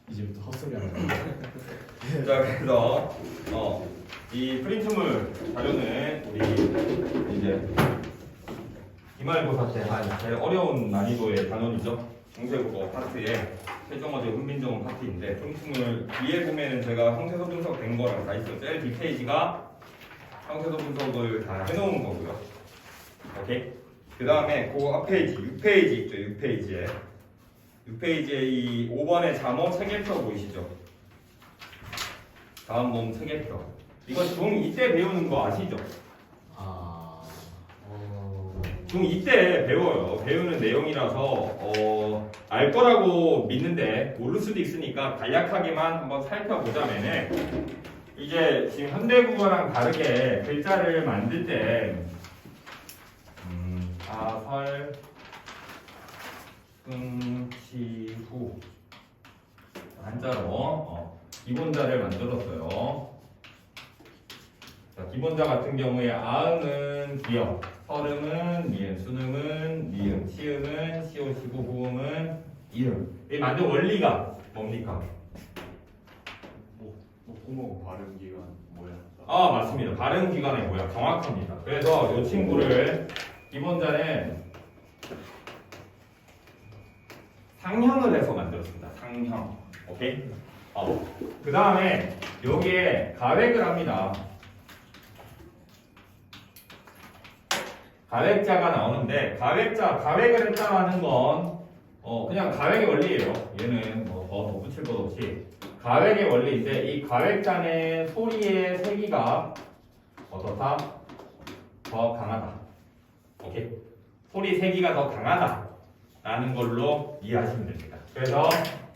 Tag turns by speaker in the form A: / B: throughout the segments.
A: 이제부터 헛소리 하는 거야.
B: 자, 그래서 이 프린트물 자료는 우리 이제 기말고사 때 한 제일 어려운 난이도의 단원이죠. 중세국어 파트에 최종어제 훈민정음 파트인데 프린트물 뒤에 보면은 제가 형태소 분석된 거랑 다 있어요. 제일 뒷페이지가 형태소 분석을 다 해놓은 거고요. 오케이. 그 다음에 그 앞페이지 6페이지 있죠. 6페이지에 이 5번의 잠호 체계표 보이시죠? 다음 몸 체계표. 이거 중2 때 배우는 거 아시죠? 중2 때 배워요. 배우는 내용이라서 알 거라고 믿는데 모를 수도 있으니까 간략하게만 한번 살펴보자면은 이제 지금 현대국어랑 다르게 글자를 만들 때 아설 흠시후 한자로 기본자를 만들었어요. 자, 기본자 같은 경우에 아음은 기역, 설음은 미음, 순음은 미음, 치음은 시오, 시고, 후음은 이음. 이 만든 원리가 뭡니까?
A: 목구멍 발음 기간 뭐야?
B: 아, 맞습니다. 발음 기관의 모양 정확합니다. 그래서 이 친구를 기본자는 상형을 해서 만들었습니다. 상형. 오케이? 그 다음에 여기에 가획을 합니다. 가획자가 나오는데 가획을 했다는 건 그냥 가획의 원리예요. 얘는 더 덧붙일 것 없이 가획의 원리인데 이 가획자는 소리의 세기가 어떻다? 더 강하다. 오케이? 소리 세기가 더 강하다라는 걸로 이해하시면 됩니다. 그래서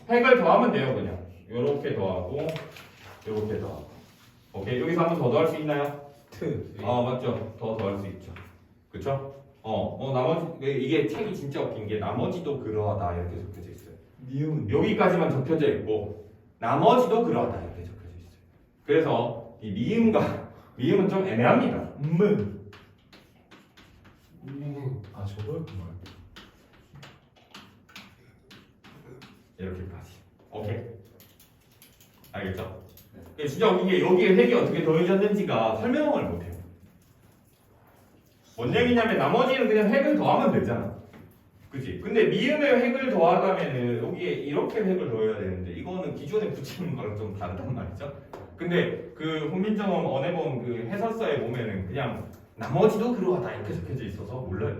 B: 획을 더하면 돼요. 그냥 요렇게 더하고 요렇게 더하고. 오케이? 여기서 한 번 더 더할 수 있나요? 맞죠. 더 더할 수 있죠. 그쵸? 나머지 이게 책이 진짜 웃긴 게 나머지도 그러하다 이렇게 적혀져 있어요.
A: 미음은
B: 여기까지만 적혀져 있고 나머지도 그러하다 이렇게 적혀져 있어요. 그래서 이 미음은 좀 애매합니다.
A: 아 저거였구나.
B: 이렇게까지. 오케이. 알겠죠? 진짜 이게 여기에 획이 어떻게 더해졌는지가 설명을 못해요. 뭔 얘기냐면 나머지는 그냥 획을 더하면 되잖아. 그치? 근데 미음에 획을 더하려면은 여기에 이렇게 획을 더해야 되는데 이거는 기존에 붙이는 거랑 좀 다르단 말이죠. 근데 그 훈민정음 언해본 그 해설서에 보면은 그냥 나머지도 그러하다 이렇게 적혀져 있어서 몰라요.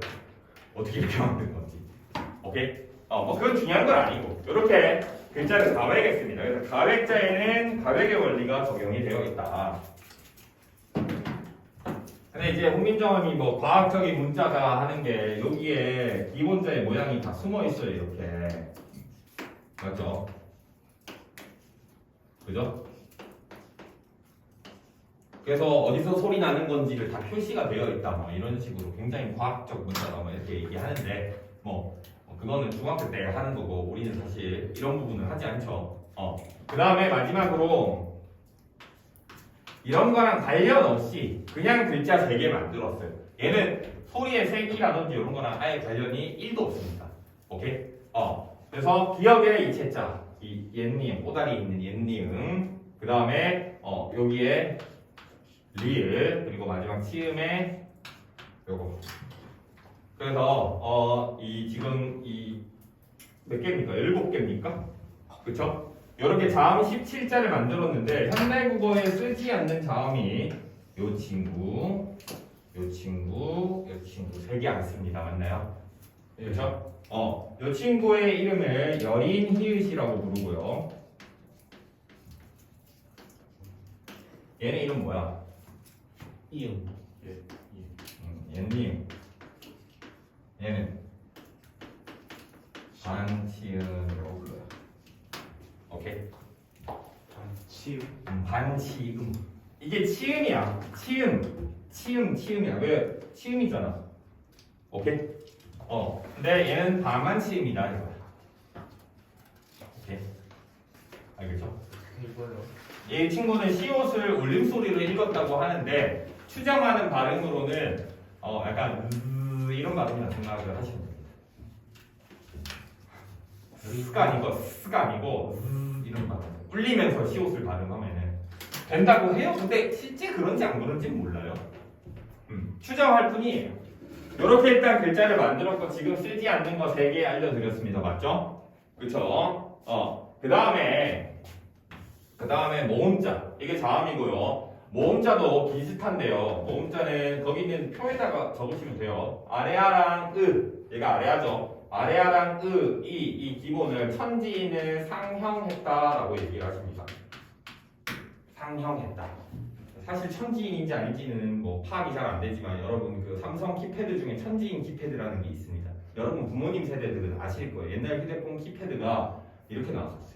B: 어떻게 이렇게 만든 건지. 오케이? 그건 중요한 건 아니고 이렇게 글자를 가획했습니다. 그래서 가획자에는 가획의 원리가 적용이 되어 있다. 근데 이제 훈민정음이 뭐 과학적인 문자가 하는 게 여기에 기본자의 모양이 다 숨어 있어요. 이렇게. 맞죠? 그죠? 그래서 어디서 소리 나는 건지를 다 표시가 되어 있다. 뭐 이런 식으로 굉장히 과학적 문자다. 뭐 이렇게 얘기하는데 그거는 중학교 때 하는 거고 우리는 사실 이런 부분을 하지 않죠. 그 다음에 마지막으로 이런 거랑 관련 없이 그냥 글자 3개 만들었어요. 얘는 소리의 세기라든지 이런 거랑 아예 관련이 1도 없습니다. 오케이? 그래서 기억의 이체자, 이 옛니은, 꼬다리 있는 옛니은, 그 다음에 여기에 리을, 그리고 마지막 치음에 요거. 그래서 이 지금 이 몇 개입니까? 7개입니까? 그쵸? 이렇게 자음 17자를 만들었는데 현대국어에 쓰지 않는 자음이 요 친구 3개 안 씁니다. 맞나요? 그렇죠? 요 친구의 이름을 여린 히읗이라고 부르고요. 얘는 이름 뭐야?
A: 이응.
B: 얘는 얘는 반치음이라고 불러요. 오케이? 반치음. 이게 치음이야. 치음이야. 왜? 치음이잖아. 오케이? 근데 얘는 반만치음이다 이거. 오케이? 알겠죠? 이 친구는 시옷을 울림소리로 읽었다고 하는데 추정하는 발음으로는 약간 이런 발음이라 생각을 하시면 됩니다. 스가 아니고 이런 발음. 울리면서 시옷을 발음하면은 된다고 해요. 근데 실제 그런지 안 그런지는 몰라요. 추정할 뿐이에요. 이렇게 일단 글자를 만들었고 지금 쓰지 않는 거 3개 알려드렸습니다. 맞죠? 그쵸? 그 다음에 모음자. 이게 자음이고요. 모음자도 비슷한데요. 모음자는 거기 있는 표에다가 적으시면 돼요. 아래아랑 으. 얘가 아래아죠. 아래아랑 으, 이 기본을 천지인을 상형했다라고 얘기를 하십니다. 상형했다. 사실 천지인인지 아닌지는 뭐 파악이 잘 안 되지만 여러분 그 삼성 키패드 중에 천지인 키패드라는 게 있습니다. 여러분 부모님 세대들은 아실 거예요. 옛날 휴대폰 키패드가 이렇게 나왔었어요.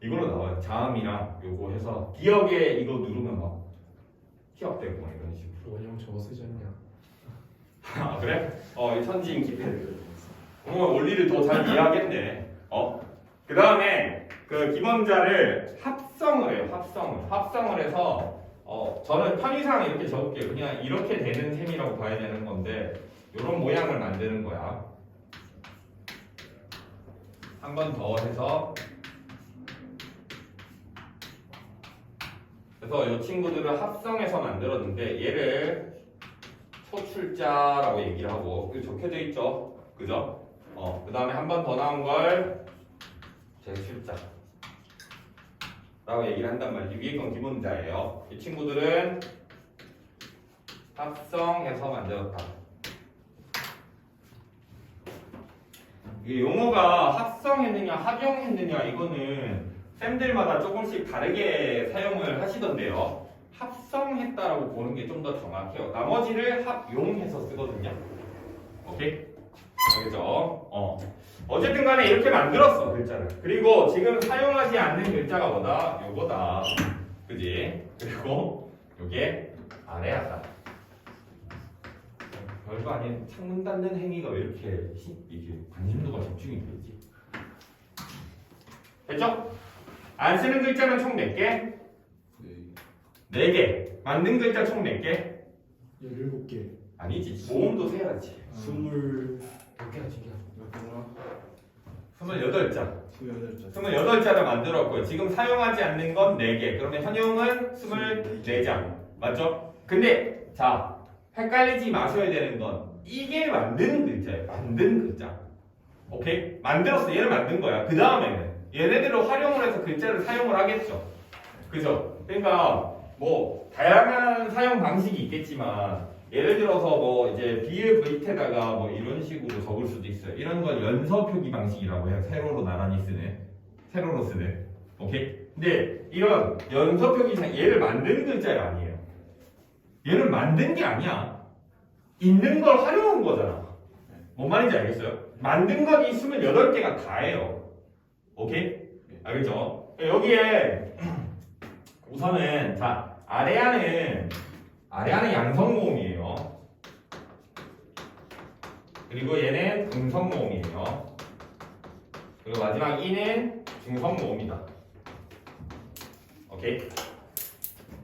B: 이걸로 나와요. 자음이랑 요거 해서 기억에 이거 누르면 막 기억되고 막 이런 식으로.
A: 원형 저거 쓰지 않냐?
B: 아 그래? 이 천지인 키패드. 원리를 더 잘 이해하겠네. 그 다음에 그 기본자를 합성을 해요. 합성을 해서 저는 편의상 이렇게 적을게요. 그냥 이렇게 되는 셈이라고 봐야 되는 건데 이런 모양을 만드는 거야. 한 번 더 해서 그래서 이 친구들을 합성해서 만들었는데 얘를 소출자라고 얘기를 하고 여기 적혀져 있죠. 그죠? 그 다음에 한 번 더 나온 걸 제출자 라고 얘기를 한단 말이지. 위에 건 기본자예요. 이 친구들은 합성해서 만들었다. 이게 용어가 합성했느냐 합용했느냐 이거는 쌤들마다 조금씩 다르게 사용을 하시던데요. 합성했다라고 보는 게 좀 더 정확해요. 나머지를 합용해서 쓰거든요. 오케이? 알겠죠? 어쨌든 간에 이렇게 만들었어 글자를. 그리고 지금 사용하지 않는 글자가 뭐다? 요거다. 그지? 그리고 요게 아래하다. 별거 아닌 창문 닫는 행위가 왜 이렇게 이게 관심도가 집중이 되지? 됐죠? 안 쓰는 글자는 총 몇 개? 4개. 만든 글자 총 몇 개?
A: 17개.
B: 아니지. 모음도 세야지.
A: 20몇 개가 지금 몇 개나?
B: 28자.
A: 28자.
B: 28자를 만들었고요. 지금 사용하지 않는 건 4개. 그러면 현용은 24장. 맞죠? 근데 자, 헷갈리지 마셔야 되는 건 이게 만드는 글자예요. 만든 글자. 오케이? 만들었어. 얘를 만든 거야. 그 다음에는 얘네들을 활용을 해서 글자를 사용을 하겠죠. 그죠? 그러니까 뭐 다양한 사용 방식이 있겠지만 예를 들어서 뭐 이제 비읍 밑에다가 뭐 이런 식으로 적을 수도 있어요. 이런 걸 연서 표기 방식이라고 해요. 세로로 나란히 쓰는, 세로로 쓰는. 오케이? 근데 이런 연서 표기상 얘를 만드는 글자가 아니에요. 얘를 만든 게 아니야. 있는 걸 활용한 거잖아. 뭔 말인지 알겠어요? 만든 건 이 28개가 다예요. 오케이? 알겠죠? 여기에 우선은 자 아래아는 양성모음이에요. 그리고 얘는 음성모음이에요. 그리고 마지막 이는 중성모음이다. 오케이?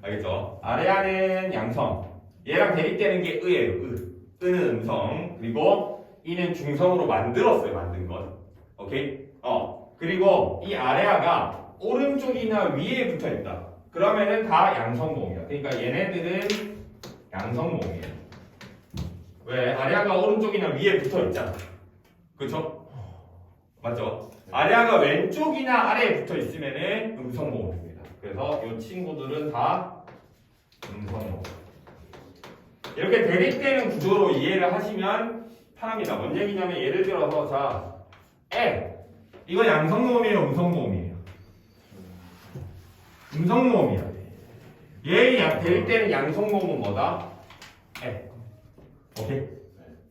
B: 알겠죠? 아래아는 양성. 얘랑 대립되는 게 의예요. 의는 음성. 그리고 이는 중성으로 만들었어요. 만든 건. 오케이? 그리고 이 아래아가 오른쪽이나 위에 붙어 있다. 그러면은 다 양성모음이야. 그러니까 얘네들은 양성모음이에요. 왜? 아래아가 오른쪽이나 위에 붙어 있잖아. 그쵸? 맞죠? 아래아가 왼쪽이나 아래에 붙어 있으면은 음성모음입니다. 그래서 이 친구들은 다 음성모음. 이렇게 대립되는 구조로 이해를 하시면 편합니다. 뭔 얘기냐면 예를 들어서 자, 이거 양성모음이에요, 음성모음이에요? 음성모음이야. 얘의 대립되는 양성모음은 뭐다? 오케이?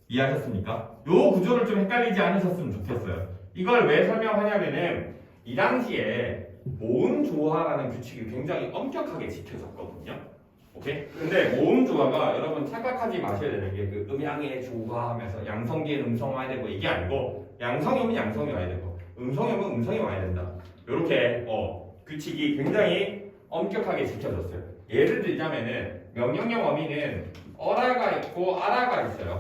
B: 이해하셨습니까? 요 구조를 좀 헷갈리지 않으셨으면 좋겠어요. 이걸 왜 설명하냐면은 이 당시에 모음 조화라는 규칙이 굉장히 엄격하게 지켜졌거든요. 오케이? 근데 모음 조화가 여러분 착각하지 마셔야 되는 게 그 음양의 조화하면서 양성기엔 음성 와야 되고 이게 아니고 양성이 오면 양성이 와야 되고 음성이 오면 음성이 와야 된다. 요렇게 규칙이 굉장히 엄격하게 지켜졌어요. 예를 들자면은 명령형 어미는 어라가 있고 아라가 있어요.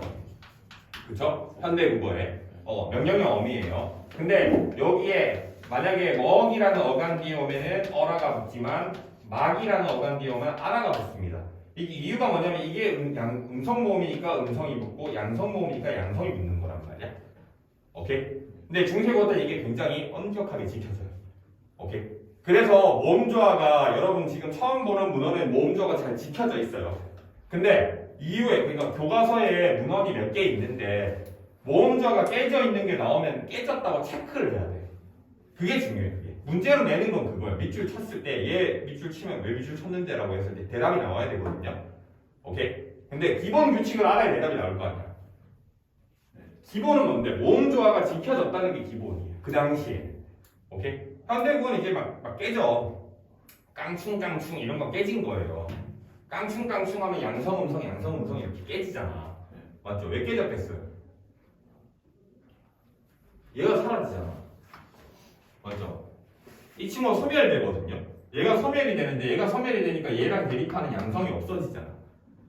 B: 그쵸? 현대국어에 명령형 어미예요. 근데 여기에 만약에 먹이라는 어간 뒤에 오면은 어라가 붙지만 막이라는 어간 뒤에 오면 아라가 붙습니다. 이게 이유가 뭐냐면 이게 음성 모음이니까 음성이 붙고 양성 모음이니까 양성이 붙는 거란 말이야. 오케이? 근데 중세고는 이게 굉장히 엄격하게 지켜져요. 오케이? 그래서 모음조화가 여러분 지금 처음 보는 문헌엔 모음조화가 잘 지켜져 있어요. 근데 이후에 그러니까 교과서에 문헌이 몇 개 있는데 모음조화가 깨져 있는 게 나오면 깨졌다고 체크를 해야 돼. 그게 중요해. 그게. 문제로 내는 건 그거야. 밑줄 쳤을 때 얘 밑줄 치면 왜 밑줄 쳤는데 라고 했을 때 대답이 나와야 되거든요. 오케이? 근데 기본 규칙을 알아야 대답이 나올 거 아니야. 기본은 뭔데? 모음조화가 지켜졌다는 게 기본이에요. 그 당시에. 오케이? 현대국은 이제 막 깨져. 깡충깡충 이런 거 깨진 거예요. 깡충깡충 하면 양성음성 이렇게 깨지잖아. 맞죠? 왜 깨졌겠어요? 얘가 사라지잖아. 맞죠? 이 친구가 소멸되거든요. 얘가 소멸이 되는데 얘가 소멸이 되니까 얘랑 대립하는 양성이 없어지잖아.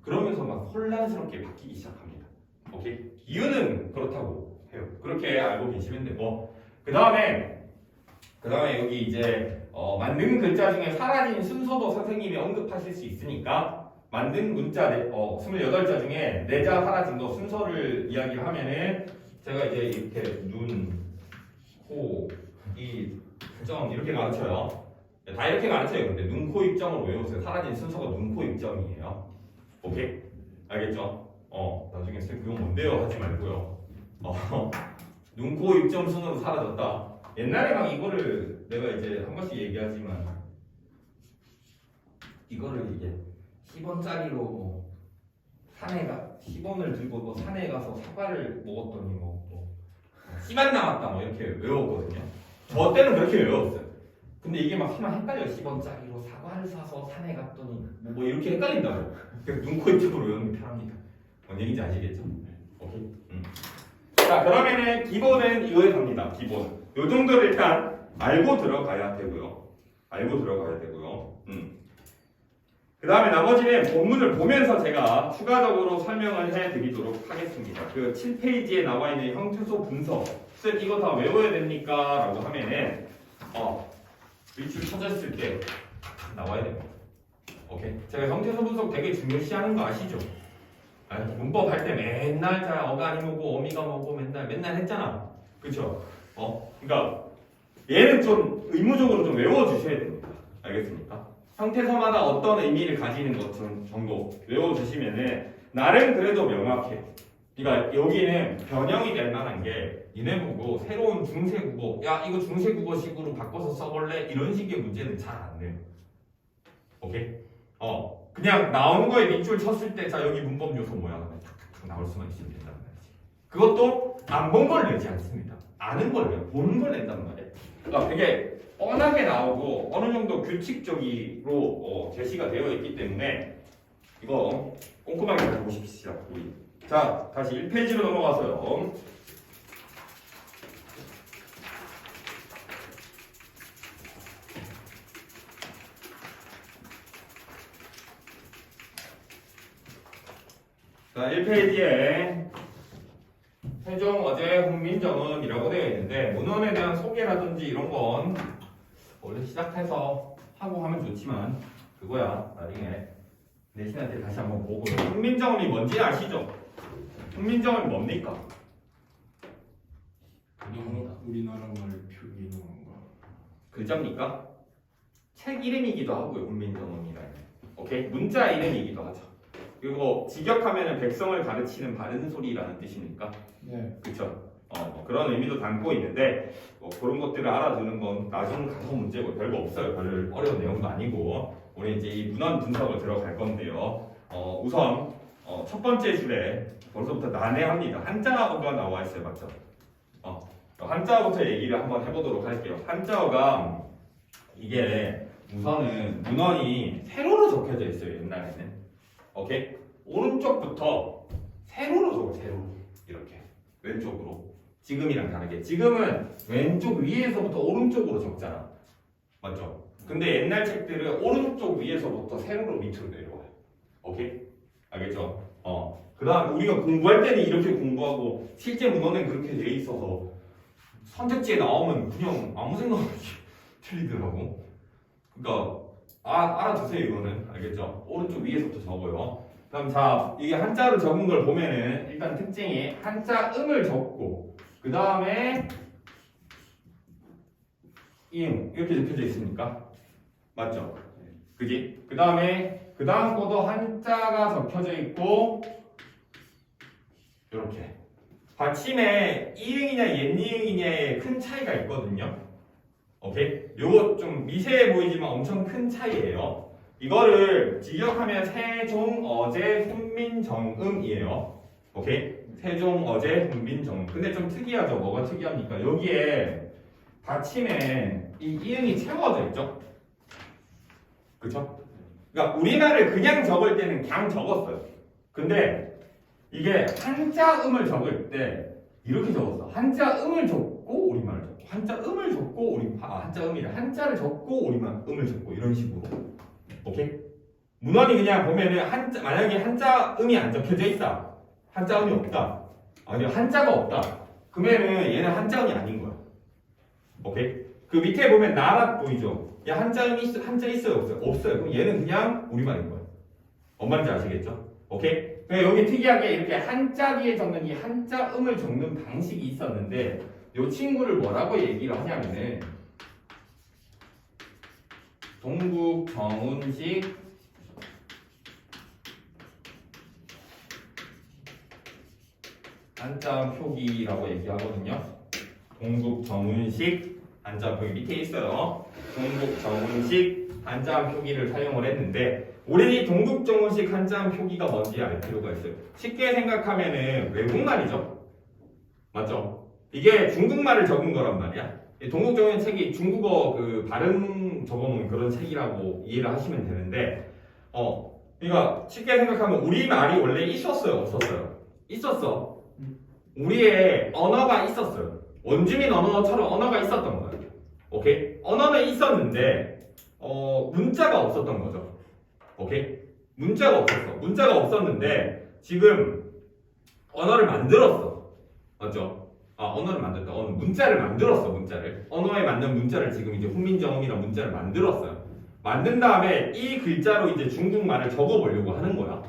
B: 그러면서 막 혼란스럽게 바뀌기 시작합니다. 오케이? 이유는 그렇다고 해요. 그렇게 알고 계시면 되고 그 다음에 여기 이제 만든 글자 중에 사라진 순서도 선생님이 언급하실 수 있으니까 만든 문자 28자 중에 4자 사라진 거 순서를 이야기를 하면은 제가 이제 이렇게 눈, 코, 입, 점 이렇게 가르쳐요. 다 이렇게 가르쳐요. 근데 눈, 코, 입, 점을 외우세요. 사라진 순서가 눈, 코, 입, 점이에요. 오케이? 알겠죠? 나중에 쌤 그거 뭔데요? 하지 말고요. 눈, 코, 입, 점 순으로 사라졌다. 옛날에 막 이거를 내가 이제 한 번씩 얘기하지만 이거를 이게 10원짜리로 뭐 산에가 10원을 들고 뭐 산에 가서 사과를 먹었더니 뭐 씨만 남았다 뭐 이렇게 외웠거든요. 저 때는 그렇게 외웠어요. 근데 이게 막 하면 헷갈려. 10원짜리로 사과를 사서 산에 갔더니 뭐 이렇게 헷갈린다고. 그래서 눈, 코, 입, 점으로 외우는 게 편합니다. 뭔 얘기인지 아시겠죠? 오케이. 자 그러면은 기본은 이거에 갑니다. 기본. 요 정도를 일단 알고 들어가야 되고요. 그 다음에 나머지는 본문을 보면서 제가 추가적으로 설명을 해드리도록 하겠습니다. 그 7페이지에 나와 있는 형태소 분석. 쌤 이거 다 외워야 됩니까? 라고 하면은 밑줄 쳐졌을 때 나와야 됩니다. 오케이. 제가 형태소 분석 되게 중요시하는 거 아시죠? 문법 할 때 맨날 자 어간이 뭐고 어미가 뭐고 맨날 했잖아. 그쵸? 그러니까 얘는 좀 의무적으로 좀 외워주셔야 됩니다. 알겠습니까? 형태소마다 어떤 의미를 가지는 것 정도 외워주시면은 나름 그래도 명확해. 그러니까 여기는 변형이 될 만한 게 니네 보고 새로운 중세국어 야 이거 중세국어식으로 바꿔서 써볼래? 이런 식의 문제는 잘 안 내요. 오케이? 그냥 나온 거에 밑줄 쳤을 때 자 여기 문법 요소 뭐야? 하면 탁탁탁 나올 수만 있으면 된다는 말이지. 그것도 안 본 걸 내지 않습니다. 아는 걸 내요. 보는 걸 낸단 말이에요. 그러니까 되게 뻔하게 나오고 어느 정도 규칙적으로 제시가 되어 있기 때문에 이거 꼼꼼하게 잘 보십시오. 우리. 자 다시 1페이지로 넘어가서요. 자 1페이지에 세종, 어제, 훈민정음이라고 되어 있는데 문헌에 대한 소개라든지 이런 건 원래 시작해서 하고 하면 좋지만 그거야 나중에 내신한테 다시 한번 보고. 훈민정음이 뭔지 아시죠? 훈민정음이 뭡니까?
A: 우리나라 말 표기하는 건가?
B: 글자입니까? 책 이름이기도 하고요. 훈민정음이라는. 오케이? 문자 이름이기도 하죠. 그리고 직역하면은 백성을 가르치는 바른 소리라는 뜻이니까.
A: 네.
B: 그쵸? 그런 의미도 담고 있는데 그런 것들을 알아두는 건 나중 가서 문제고 별거 없어요. 별 어려운 내용도 아니고 우리 이제 이 문헌 분석을 들어갈 건데요. 우선 첫 번째 줄에 벌써부터 난해합니다. 한자어가 나와 있어요, 맞죠? 한자어부터 얘기를 한번 해보도록 할게요. 한자어가 이게 우선은 문헌이 세로로 적혀져 있어요. 옛날에는. 오케이? 오른쪽부터 세로로 적어, 세로로. 이렇게. 왼쪽으로. 지금이랑 다르게. 지금은 왼쪽 위에서부터 오른쪽으로 적잖아. 맞죠? 근데 옛날 책들은 오른쪽 위에서부터 세로로 밑으로 내려와요. 오케이? 알겠죠? 그 다음 우리가 공부할 때는 이렇게 공부하고 실제 문헌은 그렇게 돼 있어서 선택지에 나오면 그냥 아무 생각 없이 틀리더라고. 그러니까 알아두세요 이거는. 알겠죠? 오른쪽 위에서부터 적어요. 그럼 자 이게 한자로 적은 걸 보면은 일단 특징이 한자 음을 적고 그 다음에 이응 이렇게 적혀져 있으니까 맞죠? 그지? 그 다음에 그 다음 거도 한자가 적혀져 있고 이렇게 받침에 이응이냐 옛이응이냐에 큰 차이가 있거든요. 오케이? 요거 좀 미세해 보이지만 엄청 큰 차이예요. 이거를 직역하면 세종, 어제, 훈민, 정음이에요. 오케이? 세종, 어제, 훈민, 정음. 근데 좀 특이하죠? 뭐가 특이합니까? 여기에 받침에 이 이응이 채워져 있죠? 그쵸? 그러니까 우리말을 그냥 적을 때는 그냥 적었어요. 근데 이게 한자음을 적을 때 이렇게 적었어. 한자음을 적고 우리말을 적고 한자음을 적고 한자음이래. 한자를 적고 우리말음을 적고 이런 식으로. 오케이? 문헌이 그냥 보면은 만약에 한자음이 안 적혀져 있다. 한자음이 없다. 아니 한자가 없다. 그러면은 얘는 한자음이 아닌 거야. 오케이? 그 밑에 보면 나랏 보이죠? 야 한자음이 한자 있어요 없어요? 없어요. 그럼 얘는 그냥 우리말인 거야. 뭔 말인지 아시겠죠? 오케이? 여기 특이하게 이렇게 한자 뒤에 적는 이 한자음을 적는 방식이 있었는데 이 친구를 뭐라고 얘기를 하냐면은 동국 정운식 한자 표기라고 얘기하거든요. 동국 정운식 한자 표기 밑에 있어요. 동국 정운식 한자 표기를 사용을 했는데 우리 이 동국 정운식 한자 표기가 뭔지 알 필요가 있어요. 쉽게 생각하면은 외국말이죠. 맞죠? 이게 중국말을 적은 거란 말이야. 동국 정운식 책이 중국어 그 발음 적어놓은 그런 책이라고 이해를 하시면 되는데 그러니까 쉽게 생각하면 우리말이 원래 있었어요, 없었어요? 있었어. 우리의 언어가 있었어요. 원주민 언어처럼 언어가 있었던 거예요. 오케이? 언어는 있었는데 문자가 없었던 거죠. 오케이? 문자가 없었어. 문자가 없었는데 지금 언어를 만들었어. 맞죠? 언어를 만들었다. 문자를 만들었어. 문자를. 언어에 맞는 문자를 지금 이제 훈민정음이라는 문자를 만들었어요. 만든 다음에 이 글자로 이제 중국말을 적어보려고 하는 거야.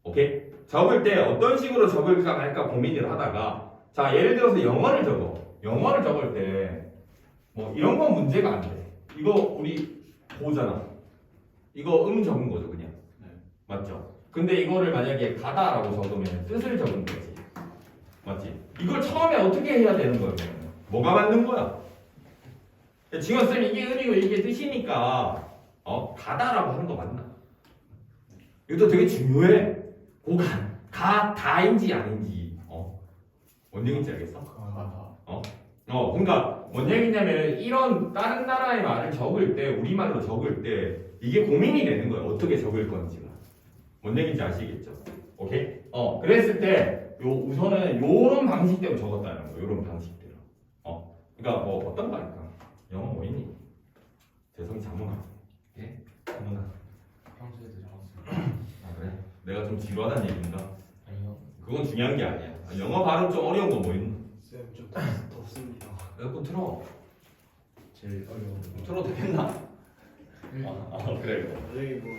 B: 오케이? 적을 때 어떤 식으로 적을까 말까 고민을 하다가 자 예를 들어서 영어를 적어. 영어를 적을 때 뭐 이런 건 문제가 안 돼. 이거 우리 보잖아. 이거 적은 거죠 그냥. 맞죠? 근데 이거를 만약에 가다라고 적으면 뜻을 적은 거지. 맞지? 이걸 처음에 어떻게 해야 되는 거예요? 뭐가 맞는 거야? 지금 쌤 이게 의미고 이게 뜻이니까 가다라고 하는 거 맞나? 이것도 되게 중요해. 다인지 아닌지. 뭔 얘기인지 알겠어? 그러니까 뭔 얘기냐면 이런 다른 나라의 말을 적을 때 우리말로 적을 때 이게 고민이 되는 거예요. 어떻게 적을 건지가. 뭔 얘기인지 아시겠죠? 오케이? 그랬을 때 우선은 요런 방식대로 적었다는 거예요. 요런 방식대로. 그러니까 뭐 어떤 거 할까? 영어 뭐 있니? 재성이 자문아. 예? 자문아.
C: 평소에도 적었어요.
B: 그래? 내가 좀 지루하다는 얘기인가?
C: 아니요.
B: 그건 중요한 게 아니야. 영어 발음 좀 어려운 거 뭐 있니?
C: 쌤 좀 덥습니다.
B: 에어컨 틀어.
C: 제일 어려운 거.
B: 틀어도 되겠나? 그래.
C: 여기 뭐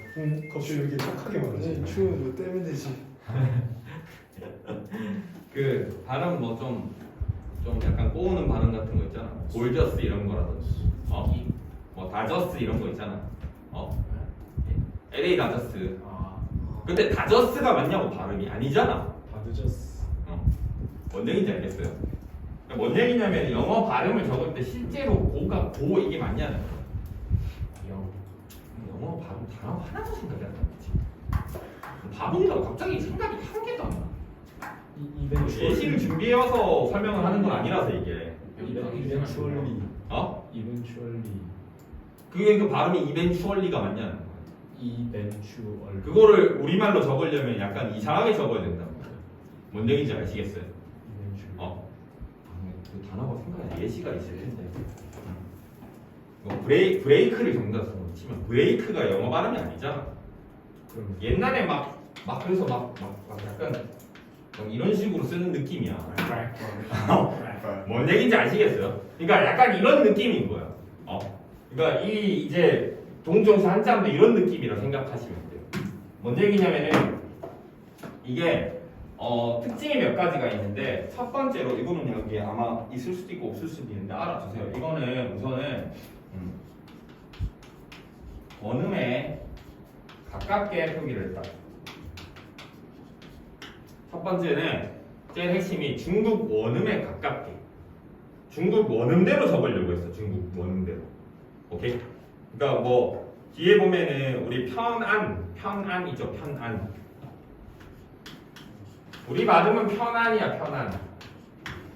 C: 갑자기 이렇게 촉하게 말하지? 추우면 뭐 떼면 되지.
B: 그 발음 뭐 좀 약간 꼬우는 발음 같은 거 있잖아. 골저스 이런 거라든지. 뭐 다저스 이런 거 있잖아. LA 다저스. 근데 다저스가 맞냐고 발음이 아니잖아.
C: 다 늦었어.
B: 뭔 얘기인지 알겠어요? 뭔 얘기냐면 영어 발음을 적을 때 실제로 고가 고 이게 맞냐는 거야. 영어 발음 단어 하나도 생각이 안 나지. 바보니까 갑자기 생각이 한 개도 안 나. 예시를 준비해와서 설명을 하는 건 아니라서 이게.
C: 이벤추얼리. 이벤추얼리.
B: 그게 그 발음이 이벤추얼리가 맞냐는 거야.
C: 이벤추얼.
B: 그거를 우리말로 적으려면 약간 이상하게 적어야 된다는 거야. 뭔 얘기인지 아시겠어요? 그 단어가 생각나. 예시가 있을 텐데. 브레이크를 정답으로 치면 브레이크가 영어 발음이 아니잖아.
C: 그럼
B: 옛날에 막 그래서 막 약간 이런 식으로 쓰는 느낌이야. 뭔 얘기인지 아시겠어요? 그러니까 약간 이런 느낌인 거야. 그러니까 이 이제 동정시 한자인데 이런 느낌이라 생각하시면 돼요. 뭔 얘기냐면은 이게 특징이 몇 가지가 있는데 첫 번째로 이거는 여기 아마 있을 수도 있고 없을 수도 있는데 알아두세요. 이거는 우선은 원음에 가깝게 표기를 했다. 첫 번째는 제일 핵심이 중국 원음에 가깝게 중국 원음대로 적으려고 했어. 중국 원음대로. 오케이? 그러니까 뭐 뒤에 보면은 우리 편안이죠. 편안. 우리 발음은 편안이야. 편안.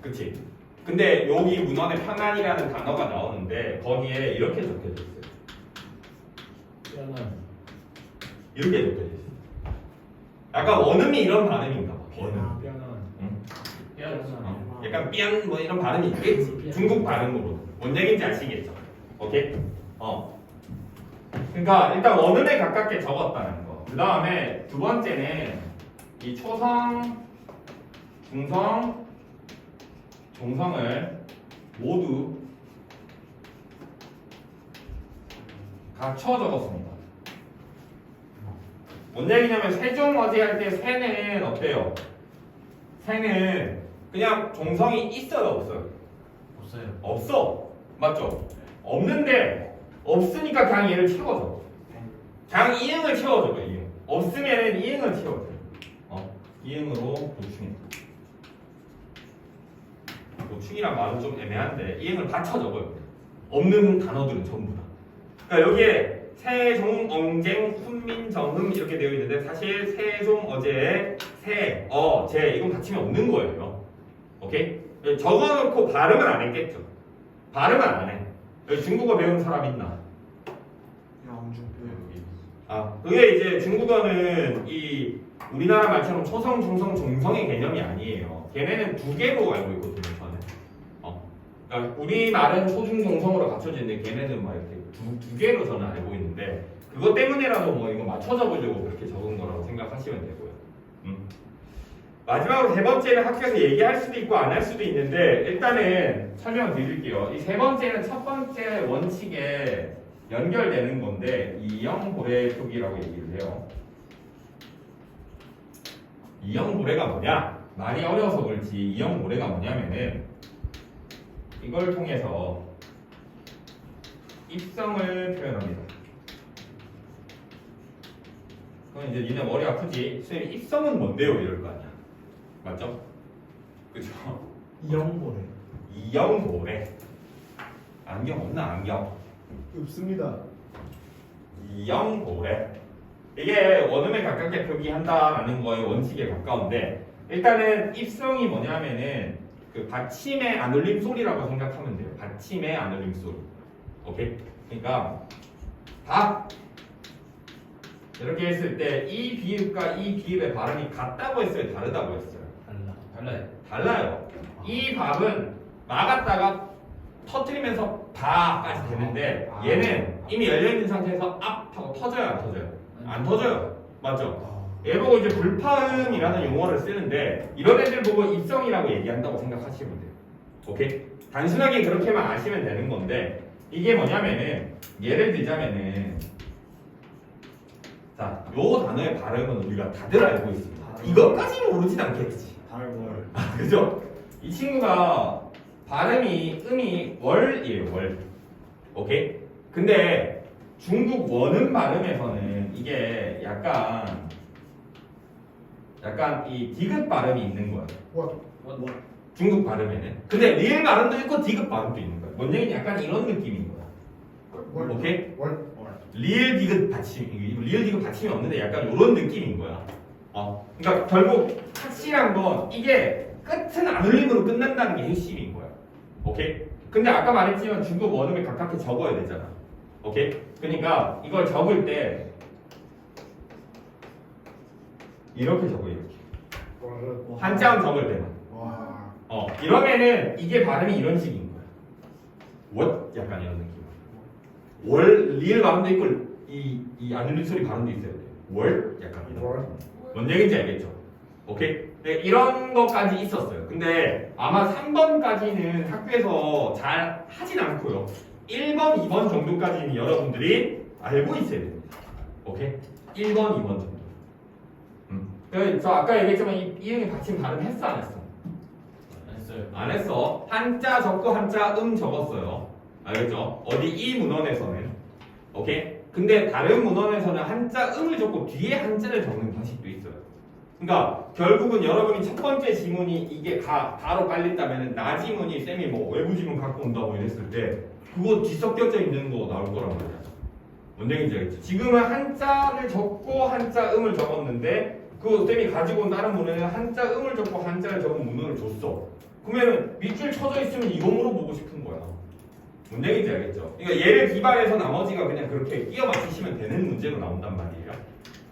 B: 그치? 근데 여기 문헌에 편안이라는 단어가 나오는데 거기에 이렇게 적혀져 있어요. 이렇게 적혀져 있어요. 약간 원음이 이런 발음인가 봐. 원음. 약간 삐안 뭐 이런 발음이 있겠지. 중국 발음으로. 뭔 얘기인지 아시겠죠? 오케이? 그러니까 일단 원음에 가깝게 적었다는 거. 그 다음에 두 번째는 이 초성, 중성, 종성을 모두 갖춰 적었습니다. 뭔 얘기냐면 세종어제 할 때 세는 어때요? 세는 그냥 종성이 있어요, 없어요?
D: 없어요.
B: 없어. 맞죠? 없는데 없으니까 그냥 얘를 채워줘. 그냥 이응을 채워줘. 이응. 없으면은 이응을 채워줘. 이응으로 보충해. 보충이란 말은 좀 애매한데 이응을 받쳐 적어요. 없는 단어들은 전부 다. 그러니까 여기에 세종, 엉쟁, 훈민, 정흠 이렇게 되어 있는데 사실 세종, 어제, 세, 제 이건 받침이 없는 거예요. 오케이? 적어놓고 발음은 안 했겠죠. 발음은 안 해. 여기 중국어 배우는 사람 있나? 그게 이제 중국어는 이 우리나라 말처럼 초성, 중성, 종성의 개념이 아니에요. 걔네는 두 개로 알고 있거든요. 저는. 그러니까 우리 말은 초중 종성으로 갖춰지는데 걔네는 막 이렇게 두 개로 저는 알고 있는데 그것 때문에라도 뭐 이거 맞춰 적으려고 그렇게 적은 거라고 생각하시면 되고요. 마지막으로 세 번째는 학교에서 얘기할 수도 있고 안 할 수도 있는데 일단은 설명 드릴게요. 이 세 번째는 첫 번째 원칙에 연결되는 건데 이형고래 표기라고 얘기를 해요. 이형고래가 뭐냐? 말이 어려워서 그렇지 이형고래가 뭐냐면은 이걸 통해서 입성을 표현합니다. 그럼 이제 니네 머리 아프지? 선생님 입성은 뭔데요? 이럴 거 아니야. 맞죠? 그죠?
C: 이영고래.
B: 이형고래. 안경 없나 안경?
C: 없습니다.
B: 이형고래. 이게 원음에 가깝게 표기한다라는 거의 원칙에 가까운데 일단은 입성이 뭐냐면은 그 받침의 안울림 소리라고 생각하면 돼요. 받침의 안울림 소리. 오케이? 그러니까 밥 이렇게 했을 때 이 비읍과 이 비읍의 발음이 같다고 했어요? 다르다고 했어요? 달라요. 이 밥은 막았다가 터트리면서 바까지 되는데 얘는 이미 열려있는 상태에서 앞 하고 터져요? 안 터져요? 안 터져요. 맞죠? 얘 보고 이제 불파음이라는 용어를 쓰는데 이런 애들 보고 입성이라고 얘기한다고 생각하시면 돼요. 오케이? 단순하게 그렇게만 아시면 되는 건데 이게 뭐냐면은 예를 들자면은 자, 요 단어의 발음은 우리가 다들 알고 있습니다. 이것까지는 모르진 않겠지.
D: 달월.
B: 그죠? 이 친구가 발음이 음이 월이에요. 월. 오케이? 근데 중국 원음 발음에서는 이게 약간 이 디귿 발음이 있는 거야. 중국 발음에는. 근데 리을 발음도 있고 디귿 발음도 있는 거야. 뭔 얘기냐? 약간 이런 느낌인 거야. 오케이? 리을 디귿 받침이 없는데 약간 이런 느낌인 거야. 그러니까 결국 확실한 건 이게 끝은 안울림으로 끝난다는 게 핵심인 거야. 오케이? 근데 아까 말했지만 중국 원음에 가깝게 적어야 되잖아. 오케이? 그러니까 이걸 적을 때 이렇게 적어 이렇게. 한자음 적을 때만. 이러면은 이게 발음이 이런 식인 거야. what 약간 이런 느낌. 월 리을 발음도 있고 이 안울림 소리 발음도 있어야 돼. 월 약간 이런. 뭔 얘기인지 알겠죠? 오케이? 네, 이런 것까지 있었어요. 근데 아마 3번까지는 학교에서 잘 하진 않고요. 1번, 2번 정도까지는 여러분들이 알고 있어야 됩니다. 오케이? 1번, 2번 정도. 저 아까 얘기했지만 이 이응이 받침 발음했어 안 했어?
A: 했어요.
B: 안 했어. 한자 적고 한자 적었어요. 알겠죠? 어디 이 문헌에서는. 오케이? 근데 다른 문헌에서는 한자 을 적고 뒤에 한자를 적는 방식도 있어요. 그러니까 결국은 여러분이 첫 번째 지문이 이게 바로 깔린다면은 나 지문이 쌤이 뭐 외부 지문 갖고 온다고 이랬을 때 그거 뒤섞여져 있는 거 나올 거란 말이야. 뭔 얘기인지 알겠지? 지금은 한자를 적고 한자 을 적었는데 그 쌤이 가지고 온 다른 문헌에는 한자 을 적고 한자를 적은 문헌을 줬어. 그러면은 밑줄 쳐져 있으면 이거 물어보고 싶은 거야. 뭔 얘기인지 알겠죠? 그러니까 얘를 기반해서 나머지가 그냥 그렇게 끼워 맞추시면 되는 문제로 나온단 말이에요.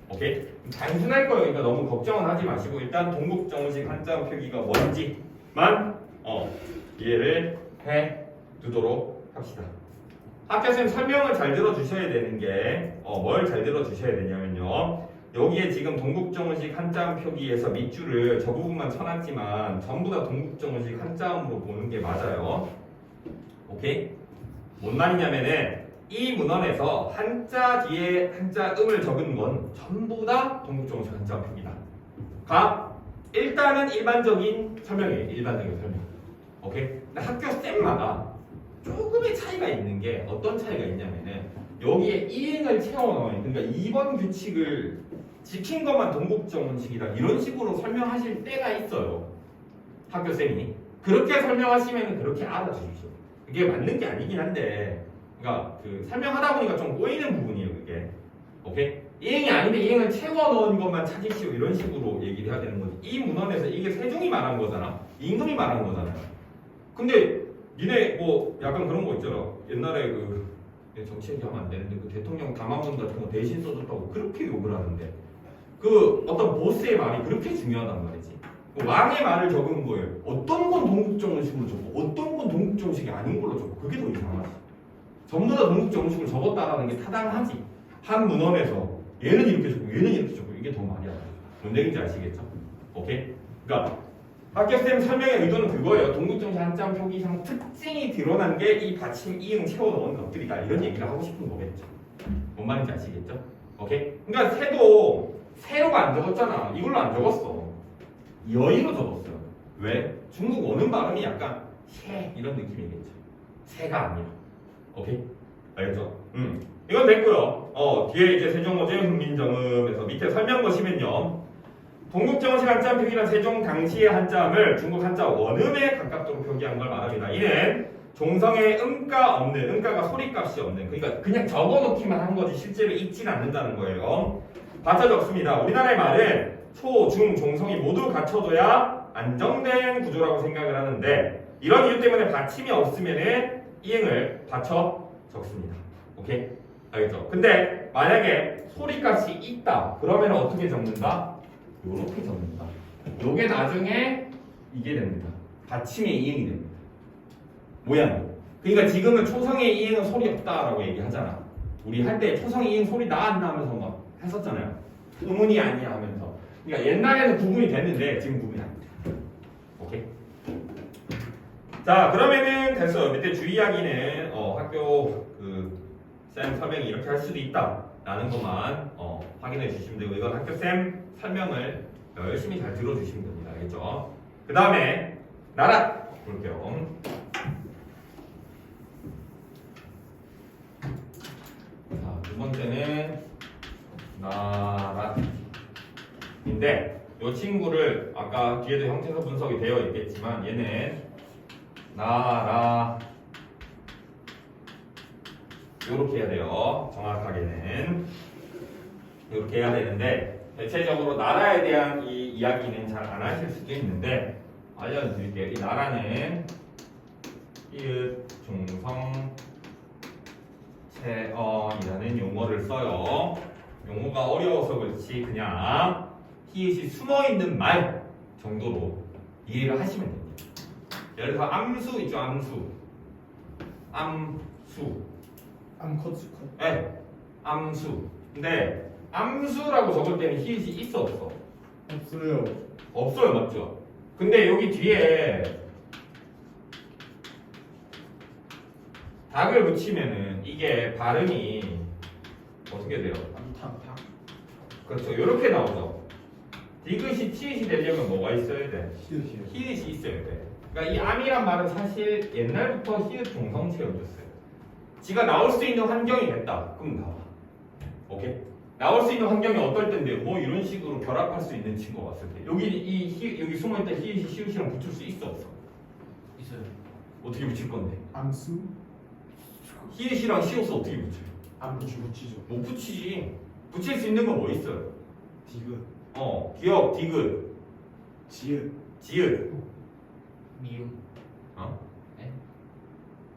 B: 오케이? 단순할 거예요. 그러니까 너무 걱정은 하지 마시고 일단 동국정식 한자 표기가 뭔지만 이해를 해 두도록 합시다. 학교쌤 설명을 잘 들어주셔야 되는 게 뭘 잘 들어주셔야 되냐면요. 여기에 지금 동국정식 한자음 표기에서 밑줄을 저 부분만 쳐놨지만 전부 다 동국정식 한자음으로 보는 게 맞아요. 오케이? 뭔 말이냐면은 이 문헌에서 한자 뒤에 한자 음을 적은 건 전부 다 동국정식 한자음 표기다. 일단은 일반적인 설명이에요. 일반적인 설명. 오케이? 근데 학교 쌤마다 조금의 차이가 있는 게 어떤 차이가 있냐면은 여기에 이행을 채워 넣어요. 그러니까 2번 규칙을 지킨 것만 동국정식이다. 이런 식으로 설명하실 때가 있어요. 학교 쌤이. 그렇게 설명하시면 그렇게 알아주십시오. 그게 맞는 게 아니긴 한데, 그러니까 그 설명하다 보니까 좀 꼬이는 부분이에요. 그게. 오케이? 이행이 아닌데 이행을 채워 넣은 것만 찾으시오. 이런 식으로 얘기를 해야 되는 거지. 이 문헌에서 이게 세종이 말한 거잖아. 임금이 말한 거잖아요. 근데 니네 뭐 약간 그런 거 있잖아. 옛날에 그 정치 얘기하면 안 되는데 그 대통령 담화문 같은 거 대신 써줬다고 그렇게 욕을 하는데 그 어떤 보스의 말이 그렇게 중요하단 말이지. 그 왕의 말을 적은 거예요. 어떤 건 동국정식으로 적고 어떤 건 동국정식이 아닌 걸로 적고 그게 더 이상하지. 전부 다 동국정식으로 적었다라는 게 타당하지. 한 문헌에서 얘는 이렇게 적고 얘는 이렇게 적고 이게 더 말이 안 돼. 뭔 얘기인지 아시겠죠? 오케이? 그러니까 학교쌤 설명의 의도는 그거예요. 동국정식 한자음 표기상 특징이 드러난 게 이 받침 이응 채워 넣은 것들이다. 이런 얘기를 하고 싶은 거겠죠. 뭔 말인지 아시겠죠? 오케이? 그러니까 세로가 안 적었잖아. 이걸로 안 적었어. 여의로 적었어요. 왜? 중국 어는 발음이 약간 새 이런 느낌이겠죠. 새가 아니라. 오케이? 알겠죠? 이건 됐고요. 뒤에 이제 세종어제 훈민정음에서 밑에 설명 보시면요. 동국정식 한자음 표기란 세종 당시의 한자음을 중국 한자 원음에 가깝도록 표기한 걸 말합니다. 이는 종성에 음가가 소리값이 없는, 그러니까 그냥 적어놓기만 한 거지 실제로 읽진 않는다는 거예요. 받쳐 적습니다. 우리나라의 말은 소, 중, 종성이 모두 갖춰져야 안정된 구조라고 생각을 하는데 이런 이유 때문에 받침이 없으면 이응을 받쳐 적습니다. 오케이? 알겠죠? 근데 만약에 소리값이 있다. 그러면 어떻게 적는다? 요렇게 적는다. 요게 나중에 이게 됩니다. 받침의 이응이 됩니다. 모양이. 그러니까 지금은 초성의 이응은 소리 없다라고 얘기하잖아. 우리 할 때 초성의 이응 소리 나 안 나면서 막 했었잖아요. 의문이 아니야 하면서. 그러니까 옛날에는 구분이 됐는데 지금 구분이 안 돼. 오케이? 자, 그러면은 됐어요. 밑에 주의하기는 학교 쌤 설명이 이렇게 할 수도 있다라는 것만 확인해 주시면 되고 이건 학교 쌤 설명을 열심히 잘 들어주시면 됩니다. 알겠죠? 그 다음에 나라 볼게요. 자, 두 번째는 나라인데 이 친구를 아까 뒤에도 형태소 분석이 되어 있겠지만 얘는 나라 이렇게 해야 돼요. 정확하게는 이렇게 해야 되는데 대체적으로 나라에 대한 이 이야기는 잘 안 하실 수도 있는데 알려드릴게요. 이 나라는 히읗, 중성, 체어이라는 용어를 써요. 용어가 어려워서 그렇지 그냥 히읗이 숨어있는 말 정도로 이해를 하시면 됩니다. 예를 들어서 암수 있죠. 암수
C: 암컷.
B: 네, 암수. 근데 암수라고 적을 때는 히읗이 있어 없어?
C: 없어요.
B: 없어요, 맞죠? 근데 여기 뒤에 닭을 붙이면은 이게 발음이 어떻게 돼요?
A: 탁탁.
B: 그렇죠. 이렇게 나오죠. 디귿이 치읓이 되려면 뭐가 있어야 돼?
C: 시옷이요.
B: 히읗이 있어야 돼. 그러니까 이 암이란 말은 사실 옛날부터 히읗 종성체였어요. 지가 나올 수 있는 환경이 됐다. 그럼 나와. 오케이? 나올 수 있는 환경이 어떨 텐데 뭐 이런 식으로 결합할 수 있는 친구가 왔을 때 여기 여기 숨어있다 히읗이 시옷이랑 붙일 수 있어 없어?
A: 있어요.
B: 어떻게 붙일 건데?
C: 암수?
B: 히읗이랑 시옷을 어떻게 붙여요?
C: 안 붙이죠.
B: 못 붙이지. 붙일 수 있는 건 뭐 있어요?
C: 디귿.
B: 기억, 디귿,
C: 지읒.
B: 지읒,
A: 미음.
B: 어?
A: 네?